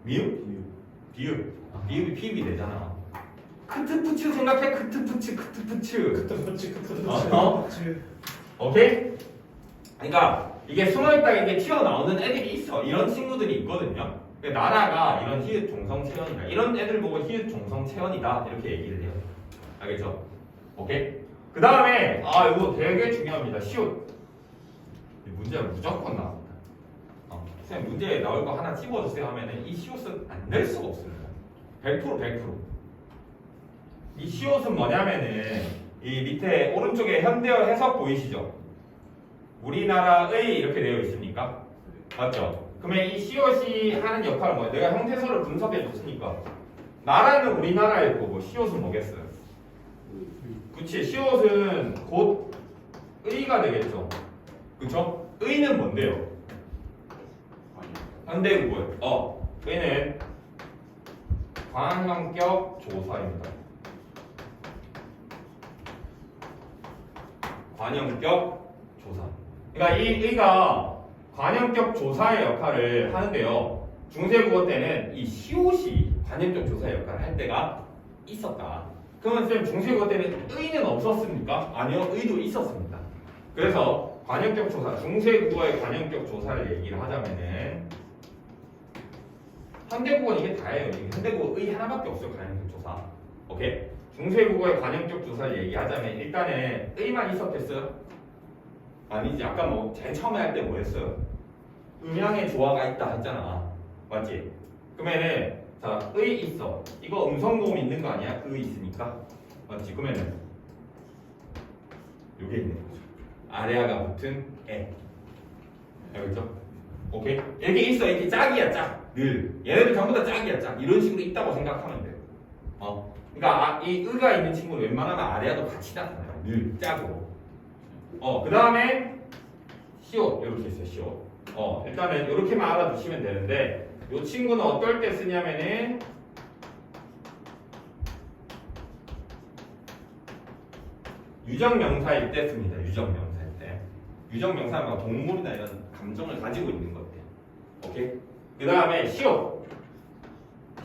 B: 미음?
C: 디귿.
B: 비읍. 비읍이 피읍이 되잖아. 크트푸츠 생각해. 크트푸츠.
C: 크트 붙이 크트 붙이.
B: 어? 오케이? 그러니까 이게 숨어있다가 이게 튀어나오는 애들이 있어. 이런 친구들이 있거든요. 나라가 이런 히읗 종성 체언이다. 이런 애들 보고 히읗 종성 체언이다. 이렇게 얘기를 해요. 알겠죠? 오케이? 그 다음에 이거 되게 중요합니다. 시옷. 이 문제가 무조건 나옵니다. 선생님 문제에 나올 거 하나 집어주세요 하면은 이 시옷은 안 될 수가 없습니다. 100%. 이 시옷은 뭐냐면은 이 밑에 오른쪽에 현대어 해석 보이시죠? 우리나라의 이렇게 되어 있습니까? 맞죠? 그러면 이 시옷이 하는 역할은 뭐예요? 내가 형태소를 분석해 줬으니까 나라는 우리나라일 거고 시옷은 뭐겠어요? 그치, 시옷은 곧 의가 되겠죠. 그쵸? 의는 뭔데요? 현대국어예요. 의는 관형격 조사입니다. 관형격 조사. 그러니까 이 의가 관형격 조사의 역할을 하는데요. 중세국어 때는 이 시옷이 관형격 조사의 역할을 할 때가 있었다. 그러면 쌤 중세국어 때는 의는 없었습니까? 아니요, 의도 있었습니다. 그래서 관형격 조사, 중세국어의 관형격 조사를 얘기를 하자면은 현대국어는 이게 다예요. 현대국어 의 하나밖에 없어요. 관형격 조사. 오케이? 중세국어의 관형격 조사를 얘기하자면 일단은 의만 있었겠어요? 아니지. 아까 뭐 제일 처음에 할 때 뭐 했어요? 음양의 조화가 있다 했잖아. 맞지? 그러면은 자, 의 있어. 이거 음성 모음 있는 거 아니야? 의 있으니까. 맞지? 그러면은 요게 있는 거죠. 아래아가 붙은 에. 알겠죠? 오케이? 이렇게 있어. 이렇게 짝이야, 짝. 늘. 얘네들 전부 다 짝이야, 짝. 이런 식으로 있다고 생각하면 돼요. 그러니까 이 의가 있는 친구는 웬만하면 아래아도 같이 나타나요. 늘 짝으로. 그 다음에 시옷 이렇게 있어요. 시옷. 일단은 이렇게만 알아두시면 되는데 이 친구는 어떨 때 쓰냐면은 유정명사일 때 씁니다. 유정명사일 때. 유정명사는 동물이나 이런 감정을 가지고 있는 것들. 오케이? 그 다음에 시옷.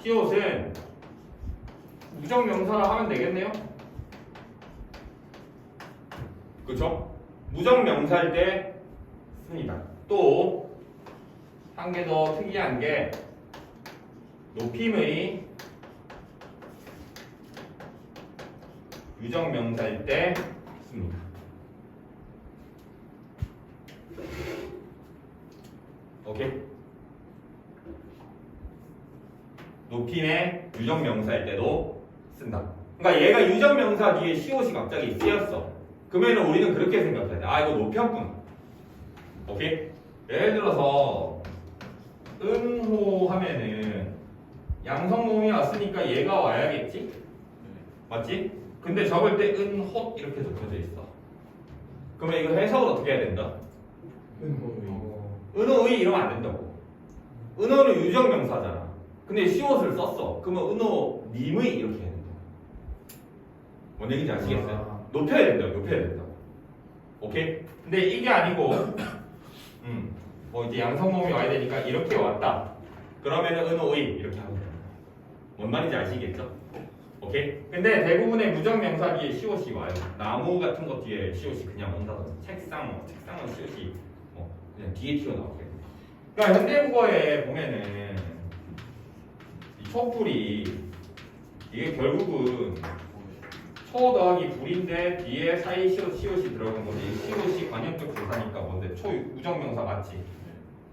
B: 시옷은 무정명사라 하면 되겠네요. 그쵸? 무정명사일 때 씁니다. 또 한 개 더 특이한 게 높임의 유정명사일 때 씁니다. 오케이? 높임의 유정명사일 때도 쓴다. 그러니까 얘가 유정명사 뒤에 시옷이 갑자기 쓰였어. 그러면 우리는 그렇게 생각해야 돼. 이거 높였구나. 오케이? 예를 들어서 은호 하면은 양성모음이 왔으니까 얘가 와야겠지? 맞지? 근데 적을 때 은호 이렇게 적혀져 있어. 그러면 이거 해석을 어떻게 해야 된다? 은호의 이러면 안 된다고. 은호는 유정명사잖아. 근데 시옷을 썼어. 그러면 은호님의 이렇게 해야 된다. 뭔 얘기인지 아시겠어요? 높여야 된다. 오케이? 근데 이게 아니고 뭐 이제 양성모음이 와야 되니까 이렇게 왔다. 그러면은 은호의 이렇게 하면 됩니다. 뭔 말인지 아시겠죠? 오케이? 근데 대부분의 무정명사 뒤에 시옷이 와요. 나무 같은 것 뒤에 시옷이 그냥 온다든지 책상은 시옷이 그냥 뒤에 튀어나오게 됩니다. 그러니까 현대국어에 보면은 이 촛불이 이게 결국은 초 더하기 불인데 뒤에 사이 시옷이 들어간 거지. 시옷이 관형적 조사니까 뭔데? 초 우정명사 맞지?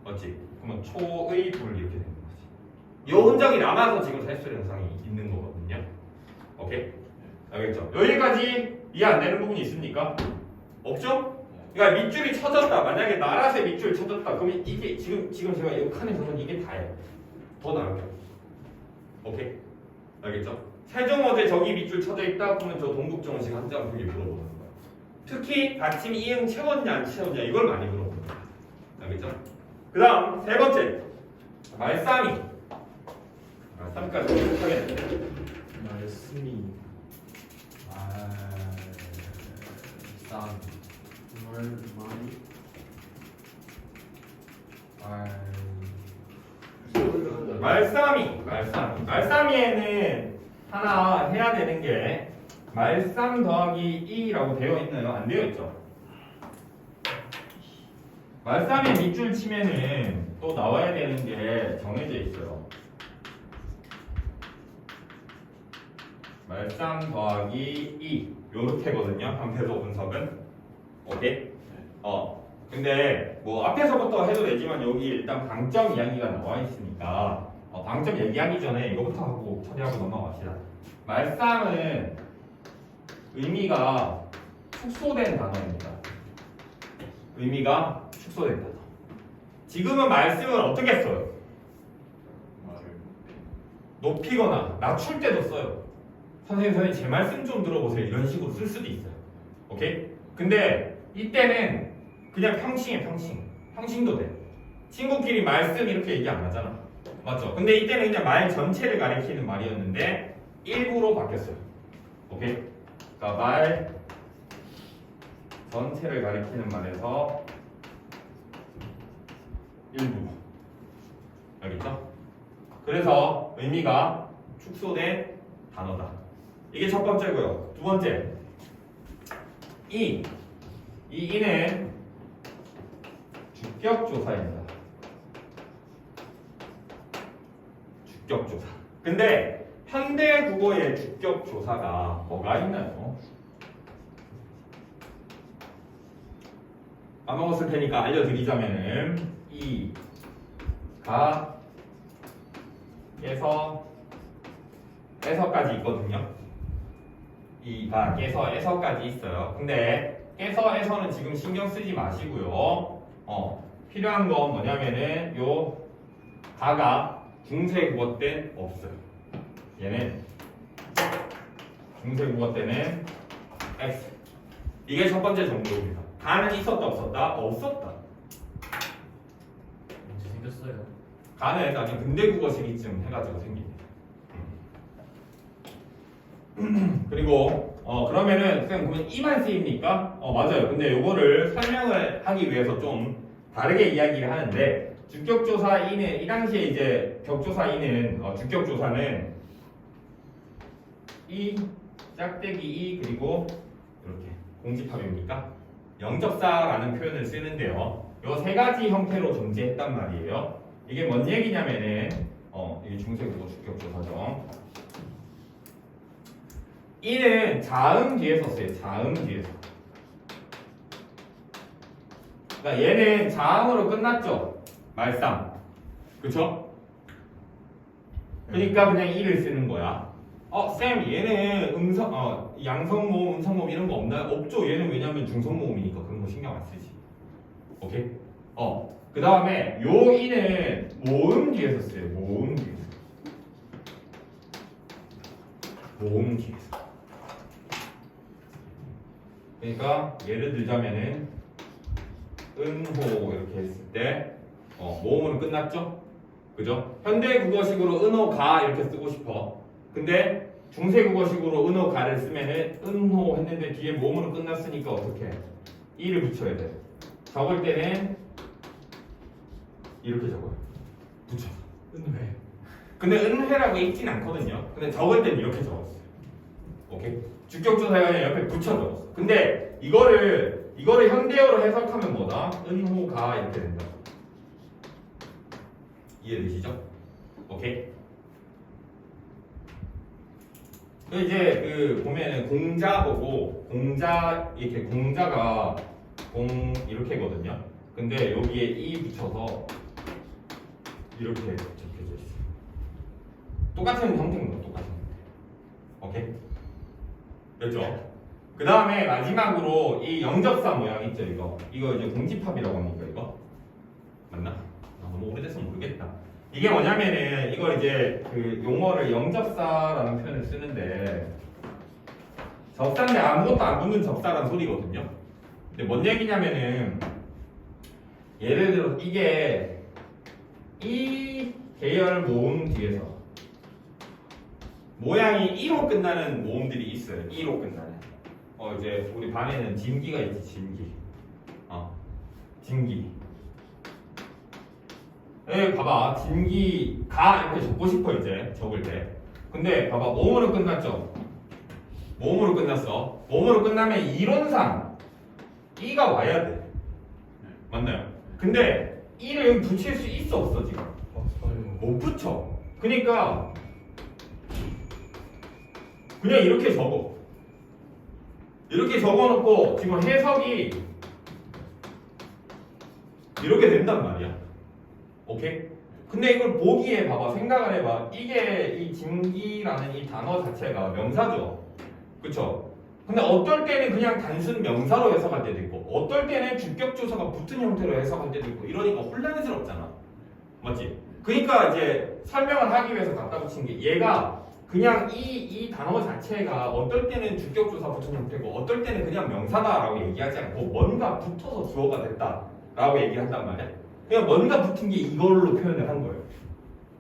B: 맞지? 그러면 초의 불 이렇게 되는 거지. 요 흔적이 남아서 지금 살수 현상이 있는 거거든요. 오케이? 알겠죠? 여기까지 이해 안 되는 부분이 있습니까? 없죠? 그러니까 밑줄이 쳐졌다. 만약에 나라세 밑줄 쳐졌다. 그러면 이게 지금 제가 이 칸에서는 이게 다예요. 더 나아요. 오케이? 알겠죠? 세종어제 저기 밑줄 쳐져 있다. 그러면 저 동북정원식 한자음 그게 물어보는 거야. 특히 받침 이응 채웠냐 안 채웠냐 이걸 많이 물어보는 거야. 알겠죠? 그 다음 세 번째 말싸미. 말싸미까지 하겠는데
C: 말씀이
A: 싸움
C: 말 많이
B: 말싸미에는 하나 해야 되는 게 말싸 더하기 2라고 되어 있나요? 안 되어 있죠? 말싸미에 밑줄 치면은 또 나와야 되는 게 정해져 있어요. 말싸 더하기 2 요렇게거든요. 한패소 분석은. 오케이? 근데 뭐 앞에서부터 해도 되지만 여기 일단 방점 이야기가 나와 있으니까 방점 얘기하기 전에 이거부터 하고 처리하고 넘어갑시다. 말싸움은 의미가 축소된 단어입니다. 의미가 축소된 단어. 지금은 말씀을 어떻게 써요? 높이거나 낮출 때도 써요. 선생님 제 말씀 좀 들어보세요. 이런 식으로 쓸 수도 있어요. 오케이? 근데 이때는 그냥 평칭이에요. 평칭도 돼. 친구끼리 말씀 이렇게 얘기 안 하잖아. 맞죠? 근데 이때는 그냥 말 전체를 가리키는 말이었는데 일부로 바뀌었어요. 오케이? 그러니까 말 전체를 가리키는 말에서 일부. 알겠죠? 그래서 의미가 축소된 단어다. 이게 첫 번째고요. 두 번째, 이 이는 주격조사입니다. 주격조사. 근데 현대 국어의 주격조사가 뭐가 있나요? 까먹었을 테니까 알려드리자면은 이가 에서까지 있거든요. 이가 에서까지 있어요. 근데 에서는 지금 신경 쓰지 마시고요. 필요한 건 뭐냐면은 요 가가 중세 국어 때 없어요. 얘는 중세 국어 때는 X. 이게 첫 번째 정도입니다. 가는 있었다 없었다? 없었다.
A: 언제 생겼어요?
B: 가는 나중에 근대 국어 시기쯤 해가지고 생깁니다. 그리고 그러면은 선생님 그러면 이만 쓰입니까? 맞아요. 근데 요거를 설명을 하기 위해서 좀 다르게 이야기를 하는데 주격조사 이는 이 당시에 이제 격조사 이는 주격조사는 이 짝대기 이 그리고 이렇게 공집합입니까? 영접사라는 표현을 쓰는데요. 요 세 가지 형태로 존재했단 말이에요. 이게 뭔 얘기냐면은 이게 중세국어 주격조사죠. 이는 자음 뒤에서 써요. 자음 뒤에서. 그러니까 얘는 자음으로 끝났죠. 말싸움. 그쵸? 그러니까 그냥 이를 쓰는 거야. 쌤 얘는 양성모음, 음성모음 이런 거 없나요? 없죠. 얘는 왜냐면 중성모음이니까 그런 거 신경 안 쓰지. 오케이? 그 다음에 요 이는 모음 뒤에서 써요. 모음 뒤에서. 모음 뒤에서. 그러니까 예를 들자면은 은호 이렇게 했을 때 모음으로 끝났죠? 그죠? 현대 국어식으로 은호가 이렇게 쓰고 싶어. 근데 중세 국어식으로 은호가를 쓰면은 은호 했는데 뒤에 모음으로 끝났으니까 어떻게? 이를 붙여야 돼. 적을 때는 이렇게 적어요. 붙여.
C: 은회.
B: 근데 은회라고 읽진 않거든요. 근데 적을 때는 이렇게 적었어요. 오케이? 주격조사가 옆에 붙여 적었어. 근데 이거를 현대어로 해석하면 뭐다? 은호가 이렇게 된다. 이해되시죠? 오케이? 이제 그 보면은 공자보고 공자 이렇게 공자가 공 이렇게거든요. 근데 여기에 이 붙여서 이렇게 적혀져 있어. 똑같은 형태인 거 똑같은 형태. 오케이? 됐죠? 그 다음에 마지막으로 이 영접사 모양 있죠 이거. 이거 이제 공집합이라고 합니까 이거? 맞나? 너무 오래돼서 모르겠다. 이게 뭐냐면은 이걸 이제 그 용어를 영접사라는 표현을 쓰는데 접사인데 아무것도 안 붙는 접사라는 소리거든요. 근데 뭔 얘기냐면은 예를 들어 이게 이 계열 모음 뒤에서 모양이 2로 끝나는 모음들이 있어요. 2로 끝나는. 이제 우리 반에는 진기가 있지 진기. 진기. 봐봐 진기가 이렇게 적고 싶어 이제 적을 때. 근데 봐봐 모음으로 끝났죠. 모음으로 끝났어. 모음으로 끝나면 이론상 이가 와야 돼. 맞나요? 근데 이를 여기 붙일 수 있어 없어 지금? 못 붙여. 그러니까 그냥 이렇게 적어. 이렇게 적어놓고 지금 해석이 이렇게 된단 말이야. 오케이? 근데 이걸 보기에 봐봐 생각을 해봐. 이게 이 진기라는 이 단어 자체가 명사죠. 그쵸? 근데 어떨 때는 그냥 단순 명사로 해석할 때도 있고 어떨 때는 주격조사가 붙은 형태로 해석할 때도 있고 이러니까 혼란스럽잖아. 맞지? 그러니까 이제 설명을 하기 위해서 갖다 붙인 게 얘가 그냥 이 단어 자체가 어떨 때는 주격조사 붙은 형태고 어떨 때는 그냥 명사다라고 얘기하지 않고 뭔가 붙어서 주어가 됐다라고 얘기한단 말이야. 그냥 뭔가 붙은 게 이걸로 표현을 한 거예요.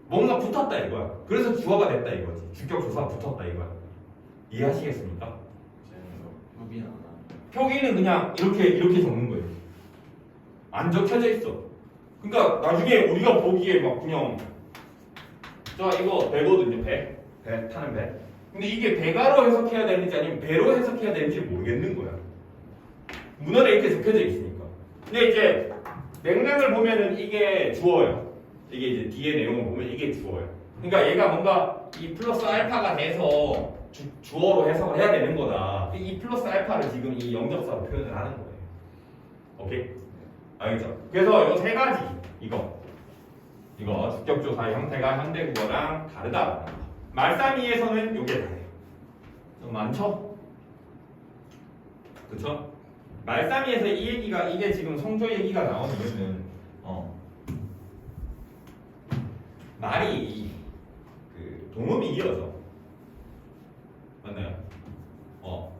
B: 뭔가 붙었다 이거야. 그래서 주어가 됐다 이거지. 주격조사 붙었다 이거야. 이해하시겠습니까? 표기는 그냥 이렇게 적는 거예요. 안 적혀져 있어. 그러니까 나중에 우리가 보기에 막 그냥 자 이거 배거든요. 배 타는 배. 근데 이게 배가로 해석해야 되는지 아니면 배로 해석해야 되는지 모르겠는 거야. 문헌에 이렇게 적혀져 있으니까. 근데 이제 맥락을 보면은 이게 주어예요. 이게 이제 뒤에 내용을 보면 이게 주어예요. 그러니까 얘가 뭔가 이 플러스 알파가 돼서 주어로 해석을 해야 되는 거다. 이 플러스 알파를 지금 이 영접사로 표현을 하는 거예요. 오케이? 알겠죠? 그래서 이 세 가지 이거 주격조사의 형태가 현대국어랑 다르다. 말싸미에서는 요게 다예요. 좀 많죠? 그쵸? 말싸미에서 이 얘기가 이게 지금 성조 얘기가 나오는 이유는 말이 그 동음이 이어져. 맞나요?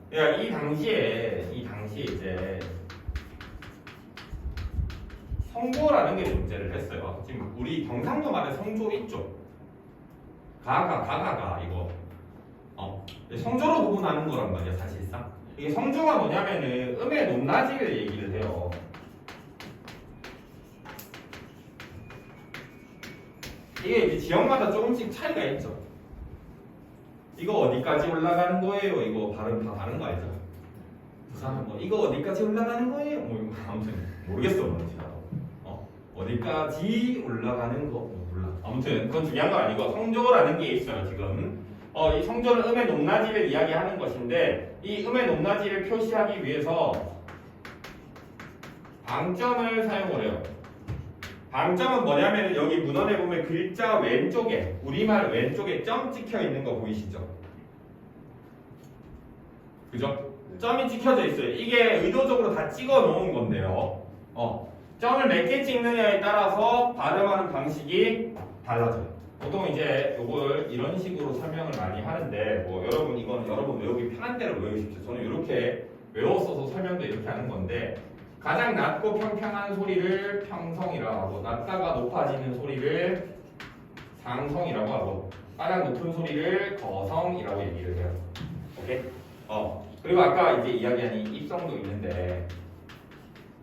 B: 그러니까 이 당시에 이제 성조라는 게 존재를 했어요. 지금 우리 경상도 말에 성조 있죠. 가가 이거 성조로 구분하는 거란 말이야 사실상. 이게 성조가 뭐냐면은 음의 높낮이를 얘기를 해요. 이게 이제 지역마다 조금씩 차이가 있죠. 이거 어디까지 올라가는 거예요? 이거 발음 다 다른 거 알죠? 부산은 뭐 이거 어디까지 올라가는 거예요? 뭐 이거 아무튼 모르겠어 뭔지 나도. 어디까지 올라가는 거 몰라. 아무튼 그건 중요한 건 아니고 성조라는 게 있어요 지금. 이 성조는 음의 높낮이를 이야기하는 것인데 이 음의 높낮이를 표시하기 위해서 방점을 사용을 해요. 방점은 뭐냐면 여기 문헌에 보면 글자 왼쪽에 우리말 왼쪽에 점 찍혀 있는 거 보이시죠? 그죠? 점이 찍혀져 있어요. 이게 의도적으로 다 찍어 놓은 건데요. 점을 몇 개 찍느냐에 따라서 발음하는 방식이 달라져요. 보통 이제 이걸 이런 식으로 설명을 많이 하는데 뭐 여러분 이건 여러분 외우기 편한 대로 외우십시오. 저는 이렇게 외웠어서 설명도 이렇게 하는 건데 가장 낮고 평평한 소리를 평성이라고 하고 낮다가 높아지는 소리를 상성이라고 하고 가장 높은 소리를 거성이라고 얘기를 해요. 오케이? 그리고 아까 이제 이야기한 이 입성도 있는데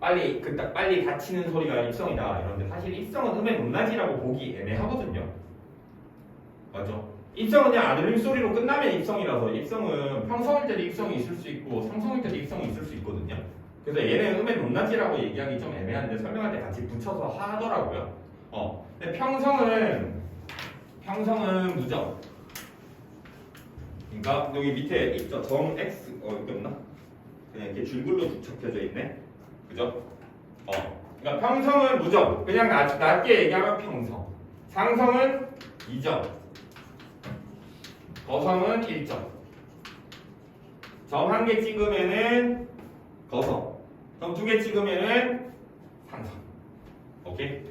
B: 빨리 닫히는 소리가 입성이다 이런데 사실 입성은 음의 높낮이라고 보기 애매하거든요. 맞죠? 입성은 그냥 아들림 소리로 끝나면 입성이라서 입성은 평성일 때도 입성이 있을 수 있고 상성일 때도 입성이 있을 수 있거든요. 그래서 얘는 음의 높낮이라고 얘기하기 좀 애매한데 설명할 때 같이 붙여서 하더라고요. 근데 평성은 무적. 그러니까 여기 밑에 있죠. 정 x 이게 없나? 그냥 이렇게 줄글로 적혀져 있네. 그죠? 그러니까 평성은 무점. 그냥 낮게 얘기하면 평성. 상성은 2점. 거성은 1점. 점 1개 찍으면은 거성. 점 2개 찍으면은 상성. 오케이?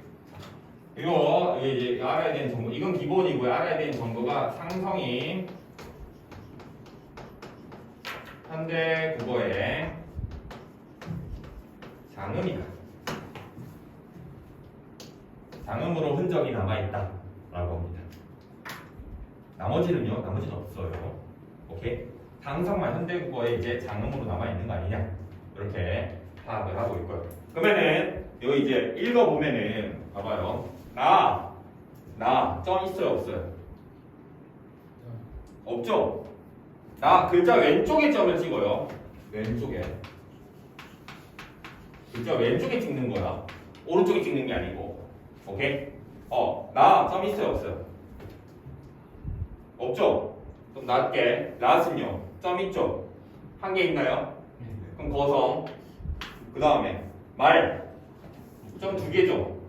B: 이거 이제 알아야 되는 정보. 이건 기본이고요. 알아야 되는 정보가 상성인 현대 국어의 장음이다. 장음으로 흔적이 남아있다 라고 합니다. 나머지는 없어요. 오케이? 상성만 현대국어에 이제 장음으로 남아있는 거 아니냐 이렇게 파악을 하고 있고요. 그러면은 여기 이제 읽어보면은 봐봐요. 나 점 있어요 없어요? 없죠? 나 글자 왼쪽에 점을 찍어요. 왼쪽에 글자 왼쪽에 찍는 거야. 오른쪽에 찍는 게 아니고. 오케이? 나 점 있어요 없어요? 없죠? 좀 낮게 나은요 점 있죠? 한 개 있나요? 그럼 거성 그 다음에 말 점 2개죠?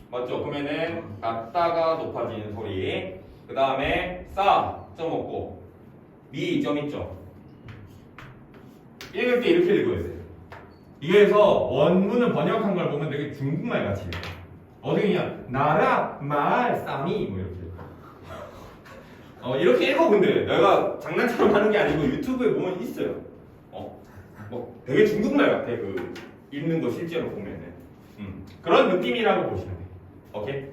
B: 맞죠? 그러면은 낮다가 높아지는 소리 그 다음에 싸 점 없고 미 점 있죠? 읽을 때 이렇게 읽어야 돼요. 이게서 원문을 번역한 걸 보면 되게 중국말 같이 읽어요. 어떻게 그냥 나라 말 쌈이 뭐 이렇게 이렇게 읽어. 근데 내가 장난처럼 하는 게 아니고 유튜브에 보면 있어요. 뭐 되게 중국말 같아. 그 읽는 거 실제로 보면은 그런 느낌이라고 보시면 돼요. 오케이?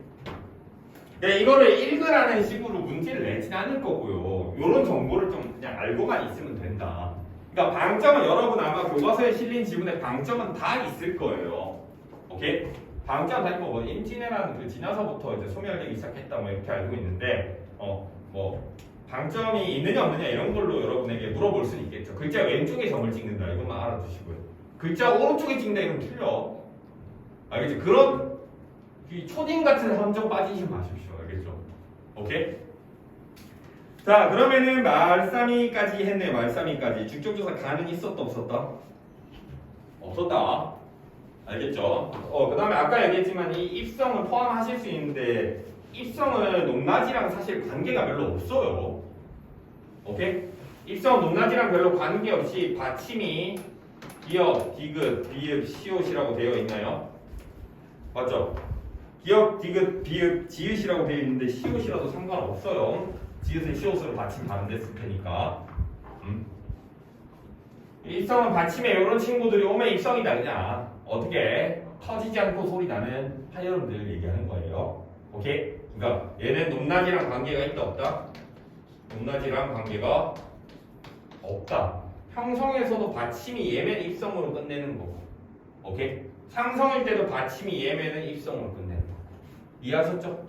B: 네, 이거를 읽으라는 식으로 문제를 내진 않을 거고요. 이런 정보를 좀 그냥 알고만 있으면 된다. 그러니까 방점은 여러분 아마 교과서에 실린 지문에 방점은 다 있을 거예요. 오케이? 방점 다 있고 뭐 임진왜란 그 지나서부터 이제 소멸되기 시작했다 뭐 이렇게 알고 있는데 뭐 방점이 있느냐 없느냐 이런 걸로 여러분에게 물어볼 수는 있겠죠. 글자 왼쪽에 점을 찍는다 이것만 알아두시고요. 글자 오른쪽에 찍는다 이러면 틀려. 알겠지? 그런 초딩 같은 함정 빠지지 마십시오. 알겠죠? 오케이? 자 그러면은 말싸미까지 했네요. 말싸미까지 중적조사 가능 있었다 없었다? 없었다. 알겠죠? 그 다음에 아까 얘기했지만 이 입성을 포함하실 수 있는데 입성은 높낮이랑 사실 관계가 별로 없어요. 오케이? 입성은 높낮이랑 별로 관계없이 받침이 기역, 디귿, 비읍, 시옷이라고 되어 있나요? 맞죠? 기역, 디귿, 비읍, 지읒이라고 되어 있는데 시옷이라도 상관없어요. 지읒은 시옷으로 받침 발음됐을 테니까. 입성은 받침에 이런 친구들이 오면 입성이다 그냥 어떻게 터지지 않고 소리 나는 한여름들 얘기하는 거예요. 오케이? 그러니까 얘는 높낮이랑 관계가 있다 없다? 높낮이랑 관계가 없다. 평성에서도 받침이 예면 입성으로 끝내는 거고. 오케이? 상성일 때도 받침이 예면은 입성으로 끝내는 거고. 이해하셨죠?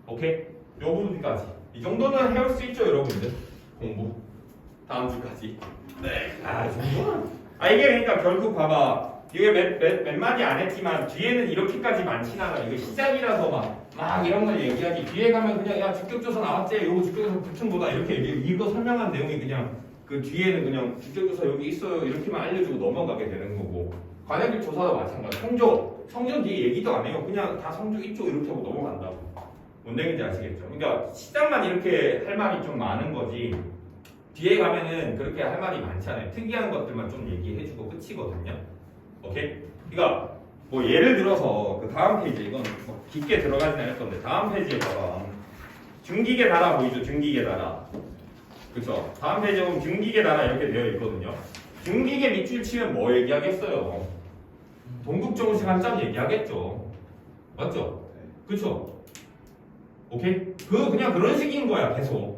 B: 오케이? 요 부분까지. 이 정도는 해올 수 있죠 여러분들? 공부 다음 주까지. 네. 정도는 이게 그러니까 결국 봐봐. 이게 몇 마디 안 했지만 뒤에는 이렇게까지 많진 않아. 이거 시작이라서 막 이런 걸 얘기하지. 뒤에 가면 그냥 야 주격조사 나왔지. 요거 주격조사 부충보다 이렇게 이거 설명한 내용이 그냥 그 뒤에는 그냥 주격조사 여기 있어요 이렇게만 알려주고 넘어가게 되는 거고. 관행적 조사도 마찬가지. 성적 뒤에 얘기도 안 해요. 그냥 다 성적 있죠 이렇게 하고 넘어간다고. 뭔 얘기인지 아시겠죠? 그러니까 시작만 이렇게 할 말이 좀 많은 거지. 뒤에 가면은 그렇게 할 말이 많지 않아요. 특이한 것들만 좀 얘기해주고 끝이거든요. 오케이? 그러니까 뭐 예를 들어서 그 다음 페이지 이건 뭐 깊게 들어가진 않을 건데 다음 페이지에다가 중기계 달아 보이죠? 중기계 달아. 그쵸? 다음 페이지에 보면 중기계 달아 이렇게 되어 있거든요. 중기계 밑줄 치면 뭐 얘기하겠어요? 동국정식 한점 얘기하겠죠. 맞죠? 그쵸? 오케이? 그냥 그런 식인 거야 계속.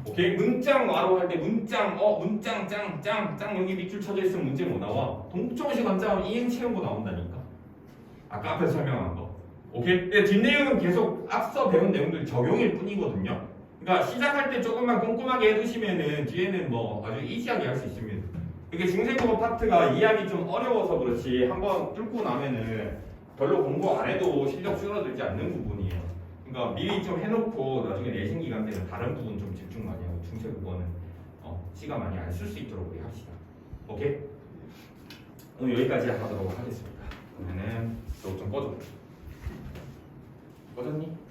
B: 오케이? 문장 와로 할 때 문장 문장 짱 여기 밑줄 쳐져 있으면 문제 뭐 나와? 동국정식 한자하면 이행 채우고 나온다니까. 아까 앞에서 설명한 거. 오케이? 근데 뒷내용은 계속 앞서 배운 내용들 적용일 뿐이거든요. 그러니까 시작할 때 조금만 꼼꼼하게 해두시면은 뒤에는 뭐 아주 이지하게 할 수 있습니다. 이게 중세국어 파트가 이해하기 좀 어려워서 그렇지 한번 뚫고 나면은 별로 공부 안 해도 실력 줄어들지 않는 부분이에요. 그러니까 미리 좀 해놓고 나중에 내신 기간 때는 다른 부분 좀 집중 많이 하고 중세국어는 시간 많이 안 쓸 수 있도록 우리 합시다. 오케이? 오늘 여기까지 하도록 하겠습니다. 그러면은 저거 좀 꺼줘. 꺼졌니?